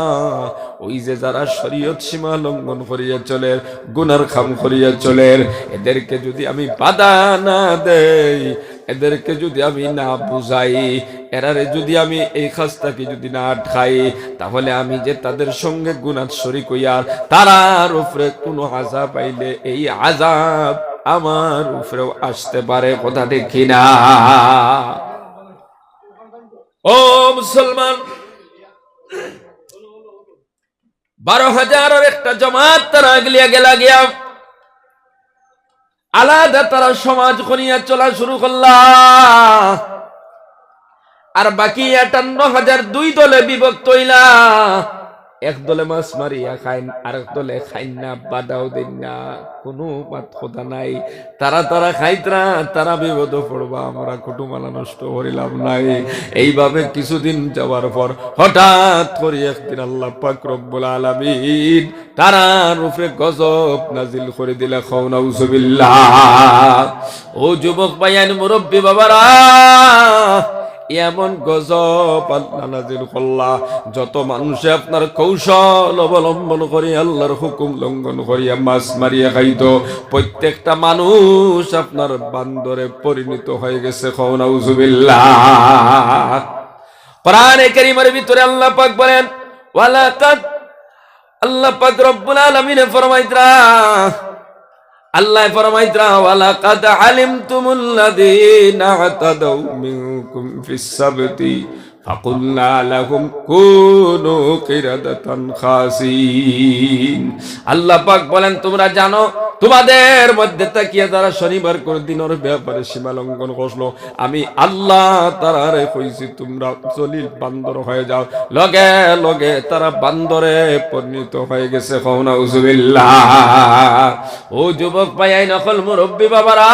ওই যে যারা শরীয়ত সীমা লঙ্ঘন করিয়া চলে গুনার খাম করিয়া চলে এদেরকে যদি আমি বাধা না দেই এদেরকে যদি আমি না বুঝাই এরারে যদি আমি এই কাজটাকে যদি না আটকাই তাহলে আমি যে তাদের সঙ্গে গুনাহ শরীক হইয়া তারার উপরে কোনো আযাব পাইলে এই আযাব আমার উপরেও আসতে পারে কথা ঠিক কিনা। ও মুসলমান 12,000 একটা জমাত তারা আগলিয়া গেলা গিয়া আলাদা তারা সমাজ করিয়া চলা শুরু করলা আর বাকি 58,000 দুই দলে বিভক্ত হইলা এক দলে মাছ মারিয়া খাইন আর এক দলে খাইন না বাধাও দিন না কোনো কথা নাই তারা তারা খাইতরা তারা বিপদ পড়বা আমরা কুটুমালা নষ্ট করিলাম নাই। এইভাবে কিছুদিন যাওয়ার পর হঠাৎ করে একদিন আল্লাহ পাক রব্বুল আলামিন তারার উপরে গজব নাজিল করে দিলা খাও নাউজুবিল্লাহ। ও যুবক ভাইয়ান মুরব্বী বাবারা এমন গজব আল্লাহ নাজিল করলা যত মানুষে আপনার কৌশল অবলম্বন করে আল্লাহর হুকুম লঙ্ঘন করিয়া মাছ মারিয়া খাইতো প্রত্যেকটা মানুষ আপনার বান্দরে পরিণত হয়ে গেছে খাও নাউজুবিল্লাহ। কোরআনে কারীমের ভিতরে আল্লাহ পাক বলেন ওয়ালাকাদ আল্লাহ পাক রব্বুল আলামিন ফরমাইতরা আল্লাহ ফরমাইতরা ওয়ালাকাদ আলিমতুমুল্লাযীনা আতাদাউ মিনকুম ফিস সাবতি ফাকুলনা লাহুম কুনু কিরাদাতান খাসিন। আল্লাহ পাক বলেন তোমরা জানো তোমাদের মধ্যে তাকিয়া যারা শনিবার করে দিনের ব্যাপারে সীমা লঙ্ঘন করলো আমি আল্লাহ তারারে কইছি তোমরা জলিল বান্দর হয়ে যাও লগে লগে তারা বান্দরে পরিণত হয়ে গেছে খাও নাউজুবিল্লাহ। ও যুবক ভাই নকল মুরব্বী বাবারা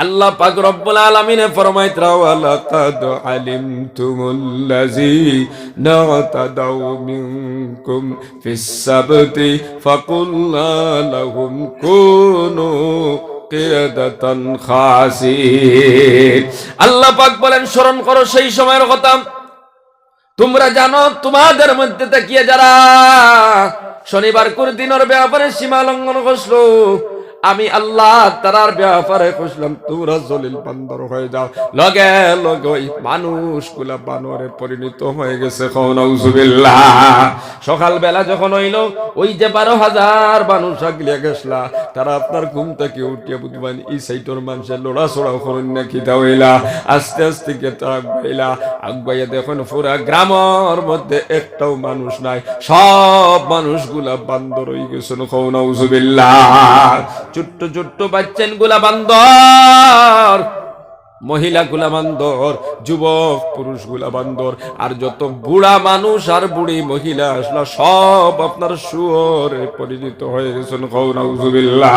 আল্লাহ পাক রব্বুল আলামিন ফরমাইতরা ওয়ালাকাদ আলিমতুমুল্লাযীনা তাদাউ মিনকুম ফিস সাবতি ফাকুলনা লাহুম কুনু কিরাদাতান খাসিন। আল্লাহ পাক বলেন স্মরণ করো সেই সময়ের কথা তোমরা জানো তোমাদের মধ্যে তাকিয়ে যারা শনিবার করে দিনের ব্যাপারে সীমা লঙ্ঘন করলো আমি আল্লাহ তারার ব্যাপারে কইলাম তোমরা জলিল বান্দর হয়ে যাও লগে লগে ওই মানুষগুলা বানরে পরিণত হয়ে গেছে খাও নাউজুবিল্লাহ। সকাল বেলা যখন হইল ওই যে 12,000 মানুষ আগলিয়া গেছলা তারা আপনার ঘুম থেকে উঠিয়া বুঝবেন এই সাইটর মানুষের লড়াচড়া করেন না খিদা হইলা আস্তে আস্তে গেতা আগবাইলা আগবাইয়া দেখুন পুরা গ্রামের মধ্যে একটাও মানুষ নাই সব মানুষগুলা বান্দর হয়ে গেছে খাও নাউজুবিল্লাহ। ছোট্ট ছোট্ট বাচ্চান গুলা বান্দর মহিলাগুলা বান্দর, যুবক পুরুষগুলা বান্দর, আর যত বুড়া মানুষ আর বুড়ি মহিলা আসলা সব আপনার শুয়োরে পরিণত হয়ে গেছেন। নাউজুবিল্লাহ।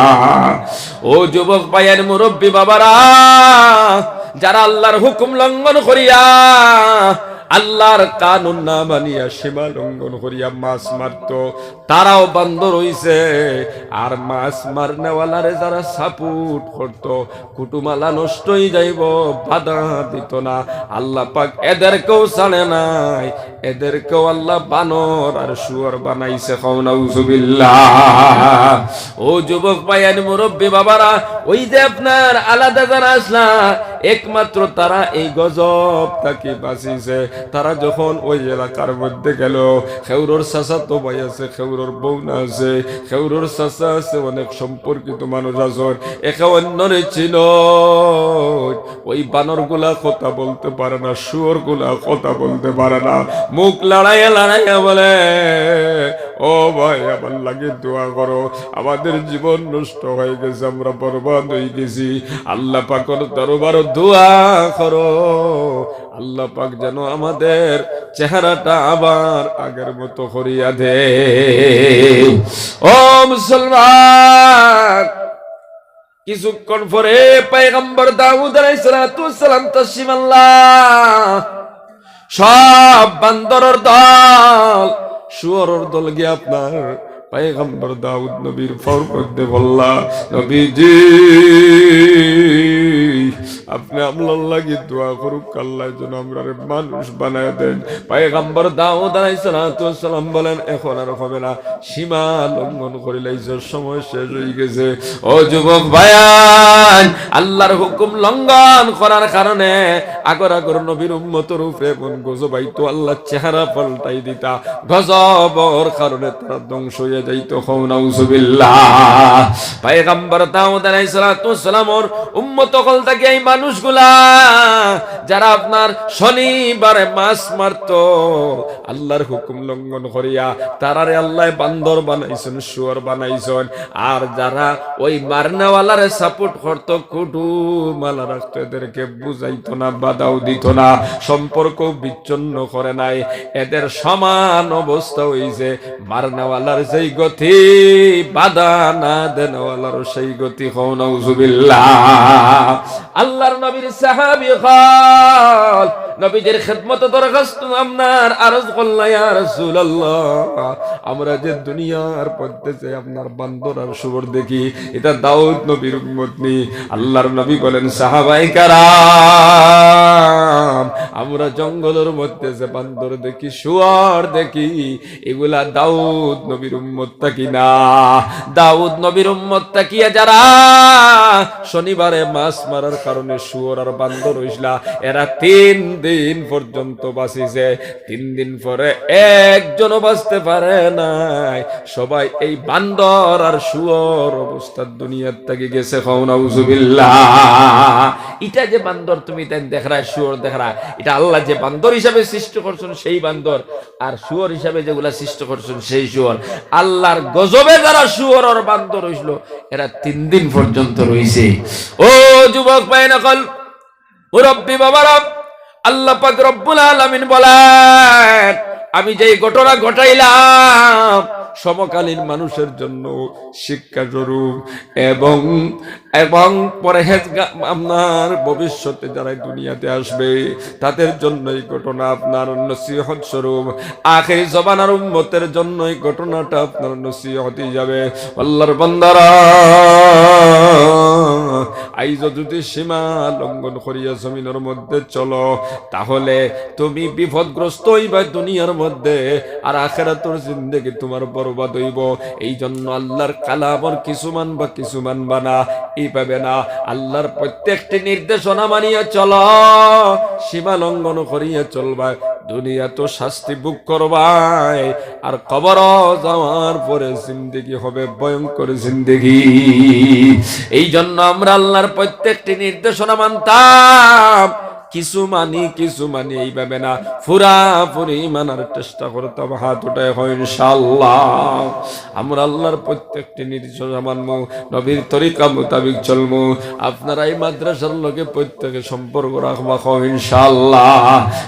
ও যুবক ভাইয়ের মুরব্বী বাবারা, যারা আল্লাহর হুকুম লঙ্ঘন করিয়া, আল্লাহর কানুন না মানিয়া সীমা লঙ্ঘন করিয়া মাছ মারত, তারাও বান্দর হইছে। আর মাছ মারনেওয়ালারে যারা সাপোর্ট করত, কুটুমালা নষ্ট হয়ে যাইব, বাধা দিত না, আল্লাহ পাক এদেরকেও ছাড়ে নাই, এদেরকেও আল্লাহ বানর আর শুয়োর বানাইছে। নাউজুবিল্লাহ। ও যুবক ভাইয়ান মুরব্বী বাবারা, ওই যে আপনার আলাদা যারা আসলা, একমাত্র তারা এই গজব তাকে বাঁচিয়েছে। তারা যখন ওই এলাকার মধ্যে গেল, খেউরোর চাচা তো ভাই আছে, খেউরোর বউনা আছে, খেউরোর চাচা আছে, অনেক সম্পর্কিত মানুষ আছে, একে অন্যরে ছিল। ওই বানর গুলা কথা বলতে পারে না, শুয়োর গুলা কথা বলতে পারে না, মুখ লড়াইয়া লড়াইয়া বলে, ও ভাই আমার লাগে দোয়া করো, আমাদের জীবন নষ্ট হয়ে গেছে, আমরা বরবাদ হয়ে গেছি, আল্লাহ পাকের দরবারে দোয়া করো, আল্লাহ পাক যেন আমাদের চেহারাটা আবার আগের মতো করিয়া দে। ও মুসলমান, কিছুক্ষণ পরে পয়গম্বর দাউদ আলাইহিস সালাম তাশরিফ আনলাম। সব বান্দরের দল, শুয়োরের দল গিয়ে আপনার পয়গম্বর দাউদ নবীর ফর করতে বললা, নবীজি আপনি আমলার লাগি দোয়া করুক, আল্লাহ যেন আমরা মানুষ বানায় দেন। পয়গম্বর দাউদ আলাইহিস সালাম বলেন, এখন আর হবে না, সীমা লঙ্ঘন করিলাইছ, সময় শেষ হয়ে গেছে। ও যুবক ভাইয়ান, আল্লাহর হুকুম লঙ্ঘন করার কারণে আগর আগর নবীর উম্মতের উপরে মন গজব আইতো, আল্লাহ চেহারা পাল্টাই দিতা, গজবর কারণে তারা ধ্বংস হয়ে যাইতো। নাউজুবিল্লাহ। পয়গম্বর দাউদ আলাইহিস সালামের উম্মত হল থেকে এই মানুষগুলা যারা আপনার শনিবারে মাছ মারত, আল্লাহর হুকুম লঙ্ঘন করিয়া, তারারে আল্লাহ বান্দর বানাইছেন, শুয়োর বানাইছেন। আর যারা ওই মারনেওয়ালারে সাপোর্ট করতো, কুটুমালা রাখতো, এদেরকে বুঝাইতো না, বাধাও দিত না, সম্পর্ক বিচ্ছিন্ন করে নাই, এদের সমান অবস্থা হইছে। মারনেওয়ালার সেই গতি, বাধা না দেনওয়ালারও সেই গতি। নাউজুবিল্লাহ। আল্লাহর নবীর সাহাবী হল, নবীদের খেদমত দরখাস্ত আপনার আরজ করলা, ইয়া রাসূলুল্লাহ, আমরা যে দুনিয়ার মধ্যে যে আপনার বান্দর আর শুয়োর দেখি, এটা দাউদ নবীর উম্মত নি। আল্লাহর নবী বলেন, সাহাবায়ে কেরাম, আমরা জঙ্গলের মধ্যে যে বান্দর দেখি, শুয়োর দেখি, এগুলা দাউদ নবীর উম্মত থাকি না। দাউদ নবীর উম্মত থাকিয়া যারা শনিবারে মাছ মারার কারণে শুয়োর আর বান্দর হইসলা, এরা 3 দিন পর্যন্ত বাঁচিছে। 3 দিন পরে একজনও বাঁচতে পারে নাই, সবাই এই বান্দর আর শুয়োর অবস্থার দুনিয়ার থেকে গেছে। নাউজুবিল্লাহ। এটা যে বান্দর তুমি দেখরা, শুয়োর দেখরা, এটা আল্লাহ যে বান্দর হিসাবে সৃষ্টি করছেন সেই বান্দর, আর শুয়োর হিসাবে যেগুলা সৃষ্টি করছেন সেই শুয়োর। আল্লাহর গজবে যারা শুয়োর আর বান্দর হইছিল, এরা 3 দিন পর্যন্ত রইছে। ও যুবক ভাই নকল মুরব্বী বাবারা, আল্লাহ পাক রব্বুল আলামিন বলেন, আমি যেই ঘটনা ঘটাইলাম সমকালীন মানুষের জন্য শিক্ষা স্বরূপ, এবং এবং পরহেজগার আপনার ভবিষ্যতে যারা দুনিয়াতে আসবে তাদের জন্য এই ঘটনা আপনার নসিহত স্বরূপ, আখির জমানার উম্মতের জন্য এই ঘটনাটা আপনার নসিহত হয়ে যাবে। আল্লাহর বান্দারা, আইজ যদি সীমা লঙ্ঘন করিয়া জমিনের মধ্যে চলো, তাহলে তুমি বিপদগ্রস্ত হইবা দুনিয়ার মধ্যে, আর আখিরাতের জিন্দেগি তোমার বরবাদ হইব। এই জন্য আল্লাহর কালামর কিছু মানবা কিছু মানবা না, এইভাবে না, আল্লাহর প্রত্যেকটি নির্দেশনা মানিয়া চলো, সীমা লঙ্ঘন করিয়া চলবা, দুনিয়া তো শাস্তি ভোগ করবাই, আর কবর যাওয়ার পরে জিন্দেগি হবে ভয়ঙ্কর জিন্দেগি। এই জন্য আমরা আল্লাহর প্রত্যেকটি নির্দেশনা মানতাম, কিছু মানি এইভাবে না, পুরাপুরি মানার চেষ্টা করতে হবে। হাত উঠায় হয় ইনশাআল্লাহ। আমরা আল্লাহর প্রত্যেকটি নির্দেশ মানবো, নবীর তরিকা মোতাবিক চলবো। আপনারা এই মাদ্রাসার লোকে প্রত্যেকে সম্পর্ক রাখবা হয় ইনশাআল্লাহ।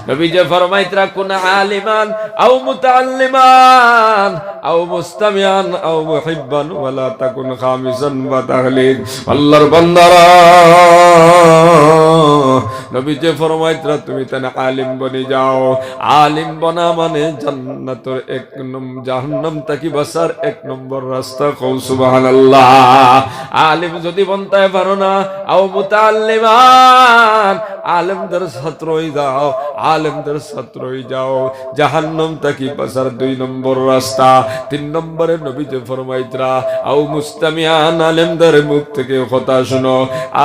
নবী যে ফরমাইত রাখুন আলিমান আও মুতাআল্লিমান আও মুস্তামিআন আও মুহিব্বান ওয়ালা তাকুন খামিসান ওয়া তাহলিল। আল্লাহর বান্দারা, নবী যে ফরমাইতরা তুমি তানে আলিম বনে যাও। আলিম বনা মানে জান্নাতের এক নম্বর, জাহান্নাম থেকে বাঁচার এক নম্বর রাস্তা। কও সুবহানাল্লাহ। আলিম যদি বনতে পারো না, আও মুতাআল্লিমান, আলেমদের ছাত্র হয়ে যাও, আলেমদের ছাত্র হয়ে যাও। জাহান্নাম থেকে বাঁচার 2 নম্বর রাস্তা। 3 নম্বরে নবী যে ফরমাইতরা আও মুস্তামিআন, আলেমদের মুখ থেকে কথা শোনো,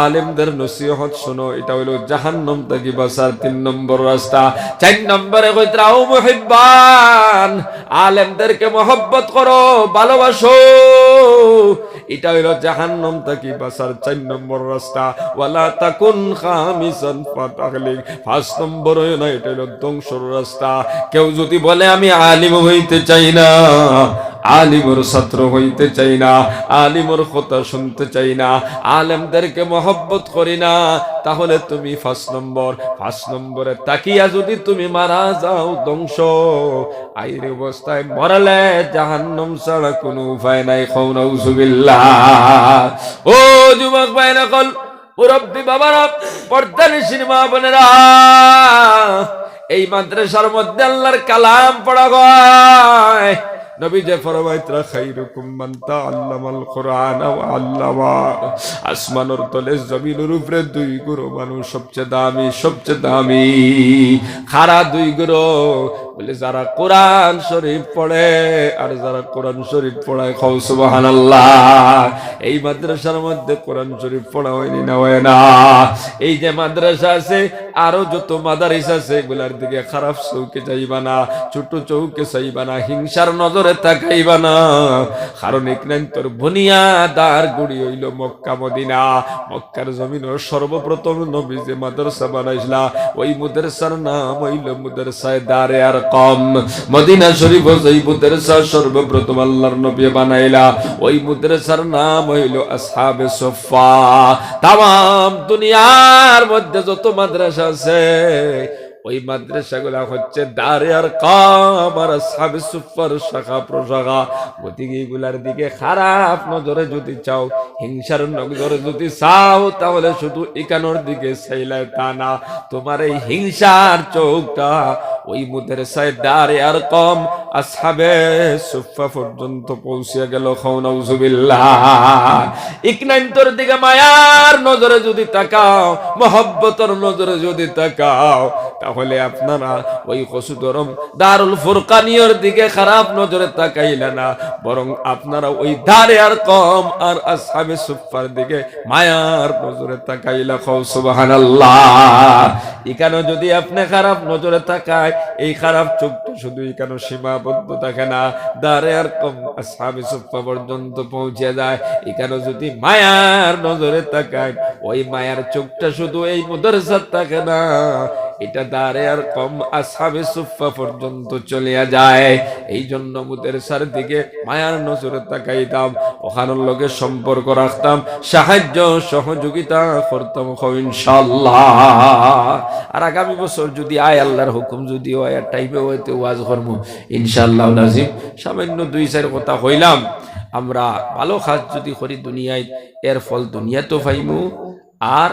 আলেমদের নসিহত শোনো। এটা হলো জাহান্নাম থেকে বাঁচার 3 নম্বর রাস্তা। 4 নম্বরে কইতরা আও মুহিব্বান, আলেমদেরকে মহব্বত করো, ভালোবাসো। এটা হলো জাহান্নাম থেকে বাঁচার 4 নম্বর রাস্তা। ওয়ালা তাকুন খামিসান ফাতাহলিক, 5 নম্বর হয় না, এটা হলো ধ্বংসের রাস্তা। কেউ যদি বলে আমি আলিম হইতে চাই না, আলিমর ছাত্র হইতে চাই না, আলিমর কথা শুনতে চাই না, আলেমদেরকে মহব্বত করি না, তাহলে তুমি 5 নম্বরে তাকিয়া যদি তুমি মারা যাও, ধ্বংস। আইরে অবস্থায় মরলে জাহান্নাম ছাড়া কোনো উপায় নাই। নাউযুবিল্লাহ। ও যুবক ভাইরা, কল মুরব্বী বাবারা, পর্দার সিনেমা বোনেরা, এই মাদ্রাসার মধ্যে আল্লাহর কালাম পড়া হয়। নবী যে ফরমাইতরা খাইরুকুম মান তাআল্লামাল কুরআন ওয়া আল্লামা। আসমানের তলে জমিনের উপরে 2 গুরু মানুষ সবচেয়ে দামি খারা 2 গুরু বলে যারা কোরআন শরীফ পড়ে আর যারা কোরআন শরীফ পড়ায়। খাও সুবহানাল্লাহ। এই মাদ্রাসার মধ্যে কোরআন শরীফ পড়া হয়নি না, হয় না। এই যে মাদ্রাসা আছে, আরো যত মাদারিস আছে, এগুলার দিকে খারাপ চৌকে যাইবা না, ছোট চৌকে চাইবা না, হিংসার নজরে তাকাইবা না। কারণ এখানে তোর বুনিয়াদার গুড়ি হইল মক্কা মদিনা। মক্কার জমিনের সর্বপ্রথম নবী যে মাদ্রাসা বানাইছিলা, ওই মাদ্রাসার নাম হইল মাদ্রাসায়ে দারে আরকাম। মদিনা শরীফ যেই মাদ্রাসা সর্বপ্রথম আল্লাহর নবী বানাইলা, ওই মাদ্রাসার নাম হইল আসহাবে সুফফা। তাম দুনিয়ার মধ্যে যত মাদ্রাসা আছে, ওই মাদ্রাসাগুলা হচ্ছে দারে আরকাম আর আসহাবে সুফফার শাখা প্রশাখা। গতিকে এগুলার দিকে খারাপ নজরে যদি চাও, হিংসার নজরে যদি চাও, তাহলে শুধু একানোর দিকে চাইলে তা না, তোমার এই হিংসার চোখটা ওই মাদ্রাসায়ে দারে আরকাম আসহাবে সুফফা পর্যন্ত পৌঁছে গেল। খাও নাউযুবিল্লাহ। ইকনান্তর দিকে মায়ার নজরে যদি তাকাও, মহব্বতের নজরে যদি তাকাও, তাহলে আপনারা ওই কসুদরম দারুল ফুরকানিয়র দিকে খারাপ নজরে তাকাইলা না, বরং আপনারা ওই দারে আরকাম আর আসহাবে সুফফার দিকে মায়ার নজরে তাকাইলা। খাও সুবহানাল্লাহ। এখানে যদি আপনি খারাপ নজরে তাকায়, এই খারাপ চোখটা শুধু এখানে সীমাবদ্ধ থাকে না, দারে আরকাম আসহাবে সুফফা পর্যন্ত পৌঁছে যায়। এখানে যদি মায়ার নজরে তাকায়, ওই মায়ার চোখটা শুধু এই মাদ্রাসা থাকে না, এটা দারে আরকাম আসহাবে সুফফা পর্যন্ত চলে যায়। এই জন্য মাদ্রাসার দিকে মায়ার নজরে তাকাইতাম, ওখানের লগে সম্পর্ক রাখতাম, সাহায্য সহযোগিতা করতাম ইনশাআল্লাহ। আর আগামী বছর যদি আয় আল্লাহর হুকুম যদি হয়, আর টাইমে হইতে ওয়াজ করব ইনশাআল্লাহ নাজিম। সামান্য 2-4 কথা হইলাম। আমরা ভালো কাজ যদি করি দুনিয়ায়, এর ফল দুনিয়াতেও পাইমু আর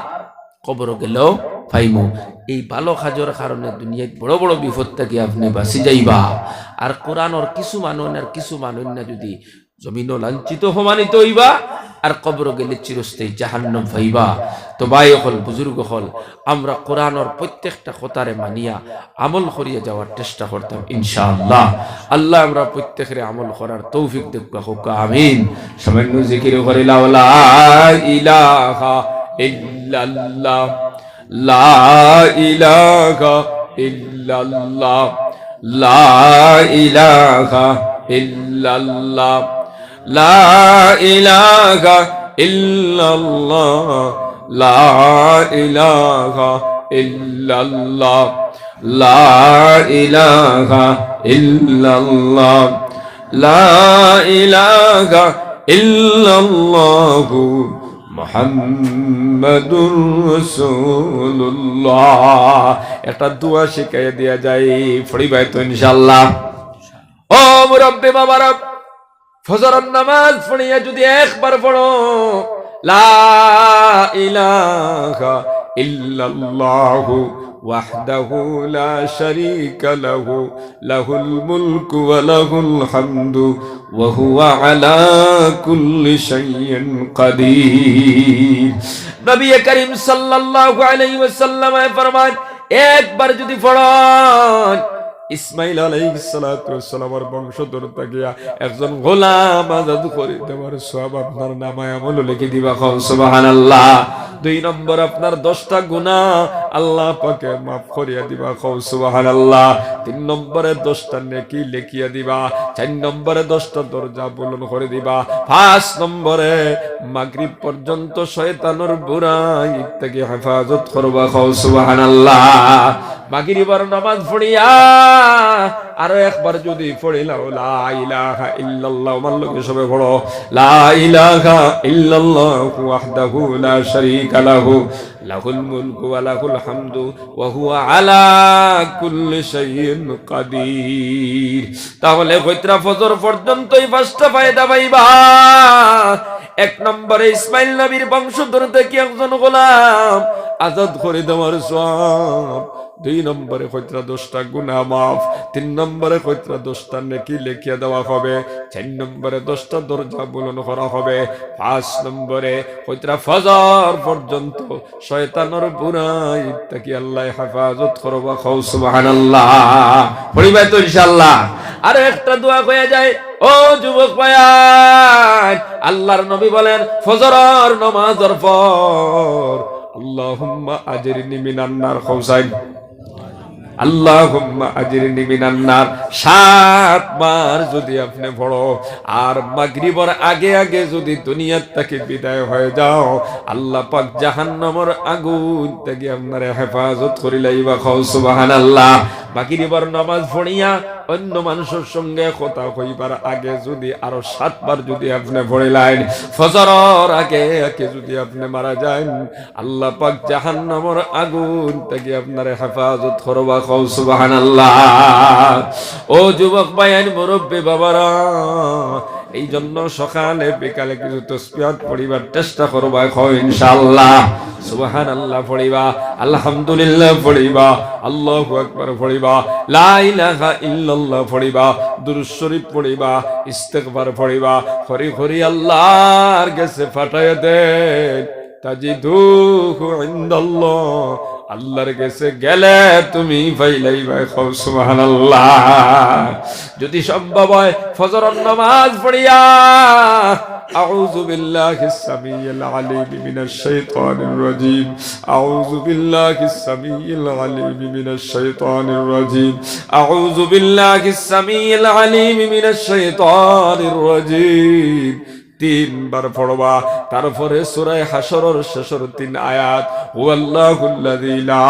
কবর গেলেও পাইমু। এই ভালো কাজের কারণে দুনিয়ায় বড় বড় বিপদ থেকে আপনি বাঁচি যাইবা। আর কোরআনের কিছু মানুষ আর কিছু মানুষ না, যদি জমিনও লাঞ্ছিত অপমানিত হইবা, আর কবর গেলে চিরস্থায়ী জাহান্নাম পাইবা। তো ভাই হল, বুজুর্গ হল, আমরা কোরআনের প্রত্যেকটা কথারে মানিয়া আমল করিয়া যাওয়ার চেষ্টা করতাম ইনশাআল্লাহ। আল্লাহ আমরা প্রত্যেকের আমল করার তৌফিক দেখ, হোক আমিন। সামান্য জিকির করে লা ইলাহা ইল্লাল্লাহ, লা ইলাহা ইল্লাল্লাহ, লা ইলাহা ইল্লাল্লাহ, লা ইলাহা ইল্লাল্লাহ, লা ইলাহা ইল্লাল্লাহ লা ইলাহা ইল্লাল্লাহ লা ইলাহা ইল্লাল্লাহু মুহাম্মাদুর রাসূলুল্লাহ। একটা দোয়া শিখাইয়া দিয়া যায়, পড়িবাই তো ইনশাআল্লাহ। ও মুরব্বি বাবারা, ফজরের নামাজ পড়িয়া যদি একবার পড়ো লা ইলাহা ইল্লাল্লাহু ওয়াহদাহু লা শারীকা লাহু লাহুল মুলকু ওয়া লাহুল হামদু ওয়া হুয়া আলা কুল্লি শাইইন কাদির। নবী করিম সাল্লাল্লাহু আলাইহি ওয়াসাল্লাম ফরমান, একবার যদি পড়েন ইসমাইল আলাইহিস সালাতু ওয়াস সালামের বংশধর থাকিয়া একজন গোলাম আজাদ করে দেওয়ার সওয়াব আপনার নামায় আমল লিখে দিবা। সুবহানাল্লাহ। 2 নম্বর আপনার 10টা গুনাহ আল্লাহ পাকে maaf করিয়া দিবা। সুবহানাল্লাহ। 3 নম্বরে 10টা নেকি লিখিয়া দিবা। 4 নম্বরে 10টা দরজা বুলন্দ করে দিবা। 5 নম্বরে মাগরিব পর্যন্ত শয়তানের বুরাই থেকে হেফাজত করবা। সুবহানাল্লাহ। মাগরিবের নামাজ পড়িয়া আরো একবার যদি পড়িলাও লা ইলাহা ইল্লাল্লাহ, আমার লোকে সবে পড়ো লা ইলাহা ইল্লাল্লাহু ওয়াহদাহু লা শারীকা লাহু লাহুল মুলকু ওয়া লাহুল হামদু ওয়া হুয়া আলা কুল্লি শাইইন কাদির। তাহলে কয়টা ফজর পর্যন্তই 5টা ফায়দা পাইবা। 1 নম্বরে ইসমাইল নবীর বংশধর থেকে একজন গোলাম আজাদ করে দেওয়ার সওয়াব। 2 নম্বরে কয়টা 10টা গুনাহ মাফ। 3 নম্বরে কয়টা 10টা নেকি লিখিয়া দেওয়া হবে। 4 নম্বরে 10টা দরজা বুলন্দ করা হবে। 5 নম্বরে কয়টা ফজর পর্যন্ত শয়তানের বুরাই থেকে আল্লাহ হেফাজত করবা। সুবহানাল্লাহ। পড়িবা তো ইনশাআল্লাহ। আর একটা দোয়া কইয়া যায়, ও যুবক ভাই, আল্লাহর নবী বলেন ফজরের নামাজের পর আল্লাহুম্মা আজরিনি মিনান নার। খৌসাইন আল্লাহুম্মা আজরিনি মিনান নার 7 বার যদি আপনি পড়ো, আর মাগরিবের আগে আগে যদি দুনিয়া থেকে বিদায় হয়ে যাও, আল্লাহ পাক জাহান্নামের আগুন থেকে আপনারে হেফাজত করে লাইবা। সুবহানাল্লাহ। মাগরিবের নামাজ পড়িয়া অন্য মানুষের সঙ্গে কথা কইবার আগে যদি আরো 7 বার যদি আপনি পড়িলেন, ফজরের আগে আগে যদি আপনি মারা যান, আল্লাহ পাক জাহান্নামের আগুন থেকে আপনারে হেফাজত করবা। সুবহানাল্লাহ। ও যুবক ভাইয়ান, মুরব্বি বাবারা, এই জন্য সকালে বিকালে কিছু তাসবিহাত পড়িবার চেষ্টা করবা। ইনশাআল্লাহ। সুবহানাল্লাহ পড়িবা, আলহামদুলিল্লাহ পড়িবা, আল্লাহু আকবার পড়িবা, লা ইলাহা ইল্লাল্লাহ পড়িবা, দুরূদ শরীফ পড়িবা, ইস্তিগফার পড়িবা। হরি হরি আল্লাহর কাছে ফাটায় দেন, তাজিদুহু ইনদাল্লাহ। আল্লাহর কাছে গেলে তুমি পাইলাইবা। সুবহানাল্লাহ। যদি সম্ভব হয় ফজরের নামাজ পড়িয়া আউযু বিল্লাহিস সামিয়্যিল আলিম মিনাশ শাইতানির রাজীম, আউযু বিল্লাহিস সামিয়্যিল আলিম মিনাশ শাইতানির রাজীম, আউযু বিল্লাহিস সামিয়্যিল আলিম মিনাশ শাইতানির রাজীম 3 বার পড়বা। তারপরে সূরা হাশরের শেষের 3 আয়াত, হুয়াল্লাহুল্লাযী লা